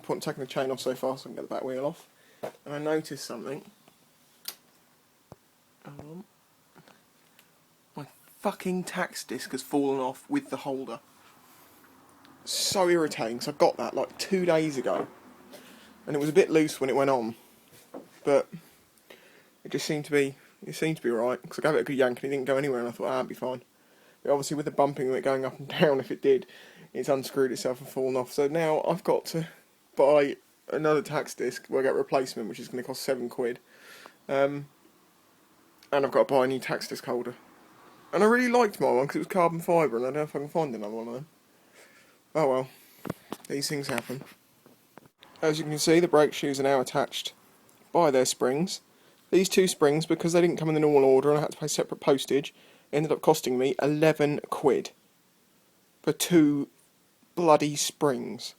point taking the chain off so far so I can get the back wheel off. And I noticed something. My fucking tax disc has fallen off with the holder. So irritating, because I got that like 2 days ago. And it was a bit loose when it went on. But it just seemed to be, right. Because I gave it a good yank and it didn't go anywhere and I thought, it'd be fine. But obviously with the bumping of it going up and down, if it did, it's unscrewed itself and fallen off. So now I've got to buy another tax disc, work out a replacement, which is going to cost £7. And I've got to buy a new tax disc holder. And I really liked my one because it was carbon fibre, and I don't know if I can find another one of them. Oh well, these things happen. As you can see, the brake shoes are now attached by their springs. These 2 springs, because they didn't come in the normal order and I had to pay separate postage, ended up costing me £11 for 2 bloody springs.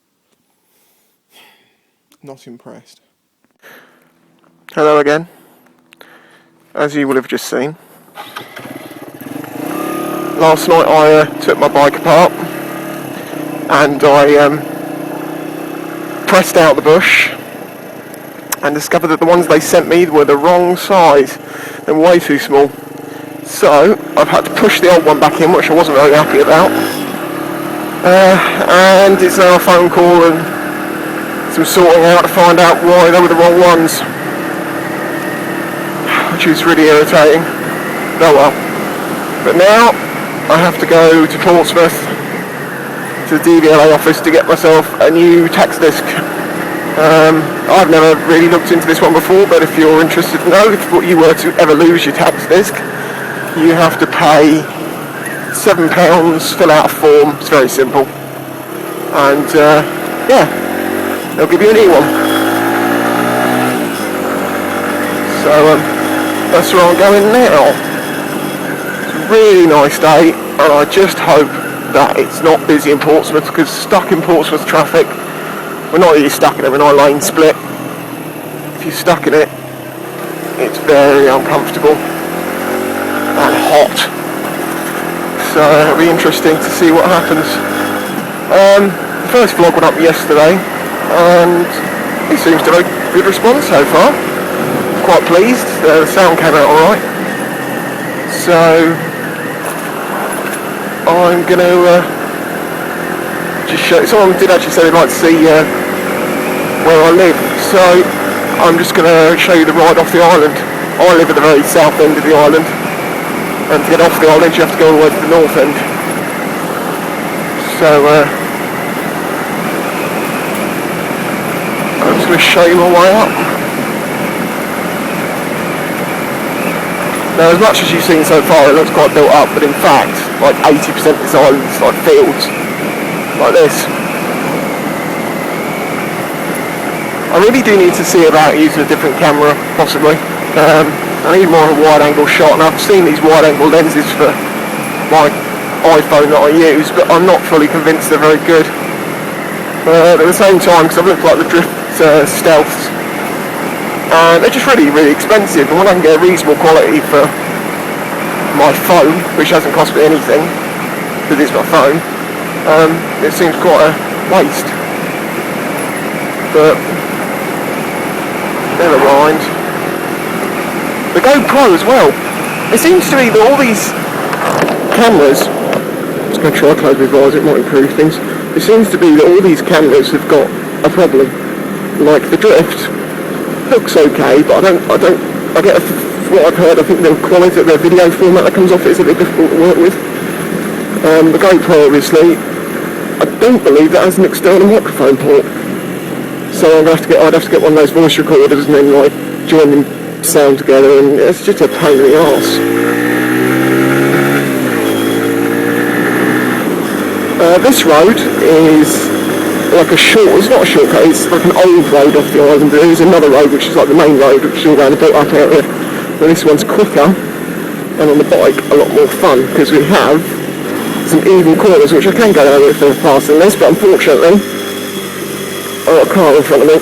Not impressed. Hello again. As you will have just seen, last night I took my bike apart and I pressed out the bush and discovered that the ones they sent me were the wrong size. They're way too small. So I've had to push the old one back in, which I wasn't very happy about. And it's now a phone call and some sorting out to find out why they were the wrong ones, which is really irritating. Oh well. But now I have to go to Portsmouth to the DVLA office to get myself a new tax disc. I've never really looked into this one before, but if you're interested to know, if you were to ever lose your tax disc, you have to pay £7, fill out a form. It's very simple, and yeah, they'll give you a new one. So that's where I'm going now. It's a really nice day, and I just hope that it's not busy in Portsmouth, because stuck in Portsmouth traffic, well, not that you're stuck in it, we're 9 lane split. If you're stuck in it, it's very uncomfortable and hot. So it'll be interesting to see what happens. The first vlog went up yesterday, and it seems to have a good response so far. Quite pleased. The sound came out alright. So I'm going to just show. Someone did actually say they'd like to see where I live, so I'm just going to show you the ride off the island. I live at the very south end of the island, and to get off the island you have to go all the way to the north end. So I'm just going to show you my way up. Now, as much as you've seen so far, it looks quite built up, but in fact, like 80% of this island is like fields, like this. I really do need to see about using a different camera, possibly. I need more of a wide-angle shot, and I've seen these wide-angle lenses for my iPhone that I use, but I'm not fully convinced they're very good. At the same time, because I've looked like the Drift Stealths, and they're just really, really expensive, and when I can get a reasonable quality for my phone, which hasn't cost me anything, because it's my phone, it seems quite a waste. But never mind. The GoPro as well. It seems to be that all these cameras, I'm just going to try to close my eyes, it might improve things. It seems to be that all these cameras have got a problem. Like the Drift looks okay, but I get from what I've heard, I think the quality of their video format that comes off it is a bit difficult to work with. The GoPro, obviously, I don't believe that has an external microphone port. So I'd have to get one of those voice recorders and then like join them sound together, and it's just a pain in the arse. This road is like it's not a shortcut, it's like an old road off the island. There is another road which is like the main road, which is all around the built up area. But this one's quicker, and on the bike a lot more fun, because we have some even corners which I can go over if they're faster than this, but unfortunately I've got a car in front of me.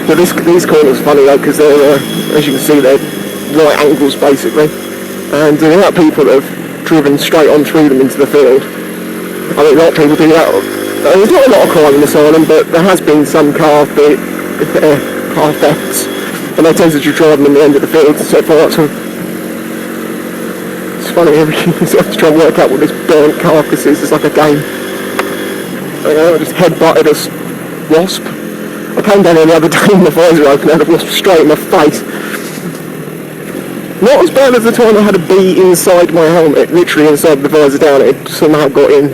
But these corners are funny though, because they're, as you can see, they're right angles basically, And the amount of people that have driven straight on through them into the field. I mean, a lot of people do that. There's not a lot of crime in this island, but there has been some car thefts, and they tend to just drive them in the end of the field and set fire to them. It's funny, you have to try and work out what this burnt carcass is. It's like a game. I just headbutted a wasp. I came down here the other day and the visor open and had a wasp straight in my face. Not as bad as the time I had a bee inside my helmet, literally inside the visor down. It somehow got in.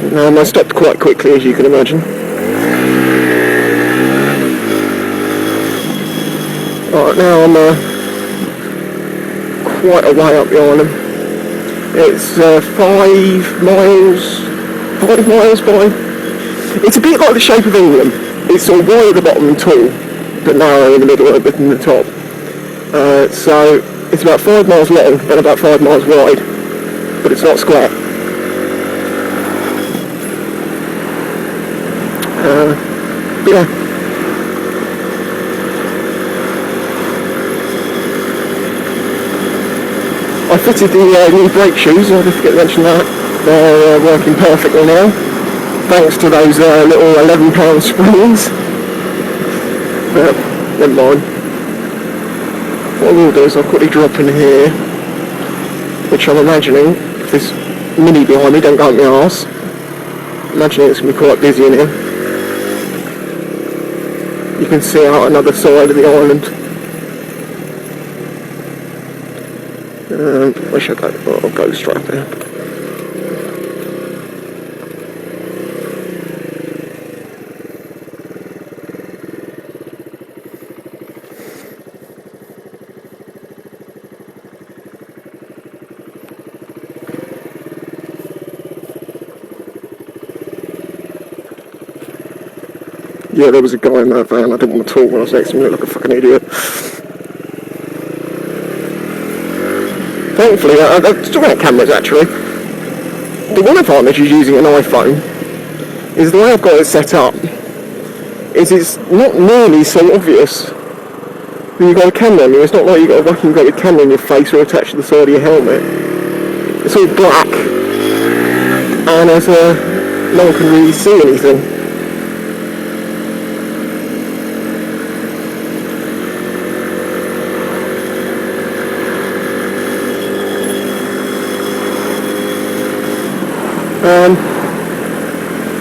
And I stopped quite quickly, as you can imagine. Right, now I'm quite a way up the island. It's 5 miles by... It's a bit like the shape of England. It's sort of wide at the bottom and tall, but narrow in the middle and in the top. So it's about 5 miles long and about 5 miles wide, but it's not square. Yeah. I fitted the new brake shoes, I forget to mention that. They're working perfectly now, thanks to those little £11 springs. But never mind. What I will do is I'll quickly drop in here, which I'm imagining, if this Mini behind me don't go up my arse, I'm imagining it's going to be quite busy in here. You can see out another side of the island. Where should I go? I'll go straight there. Yeah, there was a guy in that van. I didn't want to talk when I was next to him. He looked like a fucking idiot. Thankfully, talking about cameras actually, the one advantage of using an iPhone is the way I've got it set up is it's not nearly so obvious that you've got a camera on you. It's not like you've got a fucking great camera in your face or attached to the side of your helmet. It's all black and no one can really see anything.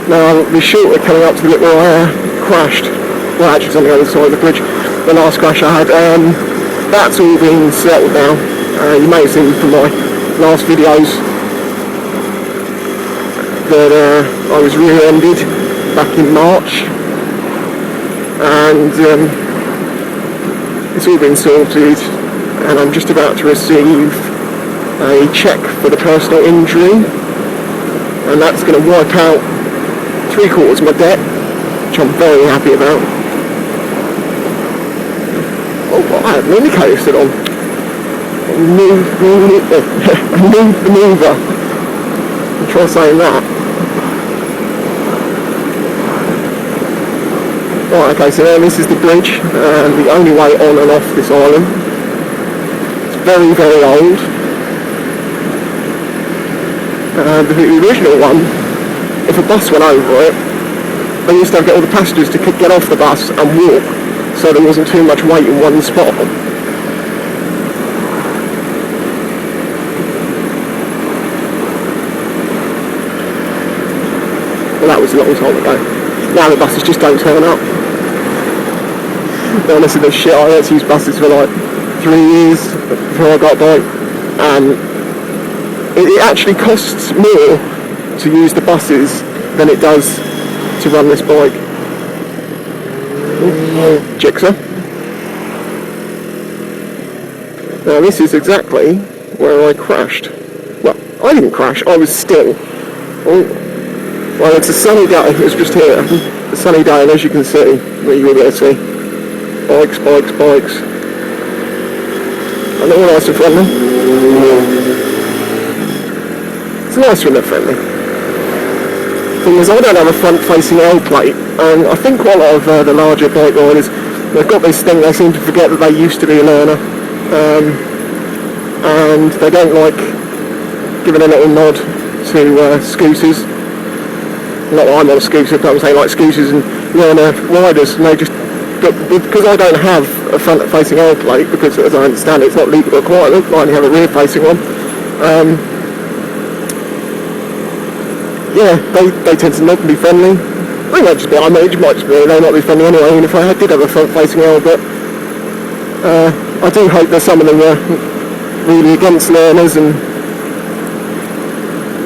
Now I'll be sure we're coming up to the bit where I crashed. Well, actually it's on the other side of the bridge. The last crash I had. That's all been settled now. You may have seen from my last videos that I was rear-ended back in March, and it's all been sorted, and I'm just about to receive a cheque for the personal injury, and that's going to wipe out 3/4 of my debt, which I'm very happy about. Oh, I have an indicator still on. A new manoeuvre. I'll try saying that. Right, okay, so now this is the bridge, and the only way on and off this island. It's very, very old. The original one, if a bus went over it, they used to get all the passengers to get off the bus and walk, so there wasn't too much weight in one spot. Well, that was a long time ago. Now the buses just don't turn up. Honestly, the shit, I had to use buses for like 3 years before I got a bike, and it actually costs more to use the buses than it does to run this bike. Jigsaw. Now this is exactly where I crashed. Well, I didn't crash, I was still. Well, it's a sunny day, it's just here. A sunny day, and as you can see, well, you will be able to see, bikes, bikes, bikes. And they're all nice and friendly. It's nice when they're friendly. Thing is, I don't have a front-facing L plate, and I think quite a lot of the larger bike riders, they've got this thing, they seem to forget that they used to be a learner. and they don't like giving a little nod to scooters. Not that I'm on a scooter, but I'm saying like scooters and learner riders, and they just, because I don't have a front-facing L plate, because as I understand it's not legal requirement, I only have a rear-facing one. Yeah, they tend to nod and be friendly. They might just be, I mean, it might just be, they might be friendly anyway, even if I did have a front-facing L, but I do hope that some of them are really against learners and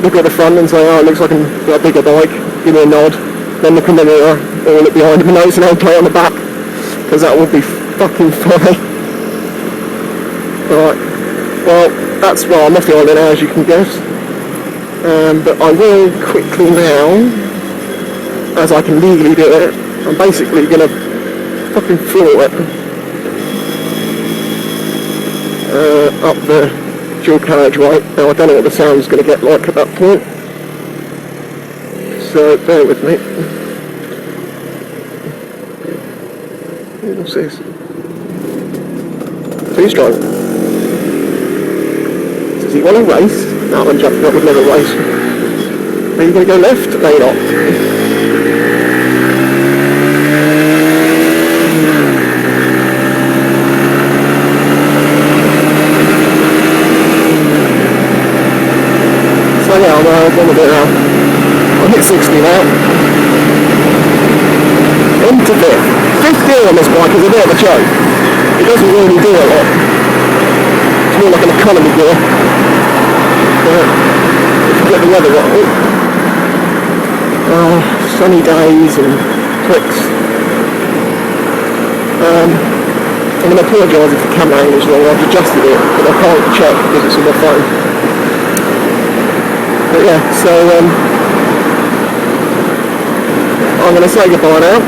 look at the front and say, oh, it looks like a bigger bike, give me a nod, then look in the mirror or look behind them and notice an L plate on the back, because that would be fucking funny. Right, well, that's, well, I'm off the island now, as you can guess. But I will quickly now, as I can legally do it, I'm basically going to fucking floor it up the dual carriageway. Now I don't know what the sound's going to get like at that point, so bear with me. What's this? Who's driving? Does he want to race? No, I'm jumping up, would never race. Are you going to go left? No, you're not. So yeah, I'm on a bit now. I'll hit 60 now. Into fifth. Fifth gear on this bike is a bit of a joke. It doesn't really do a lot. It's more like an economy gear. If you get the weather right. Sunny days and clicks. I'm going to apologise if the camera angle is wrong. I've adjusted it, but I can't check because it's on my phone. But yeah, so I'm going to say goodbye now.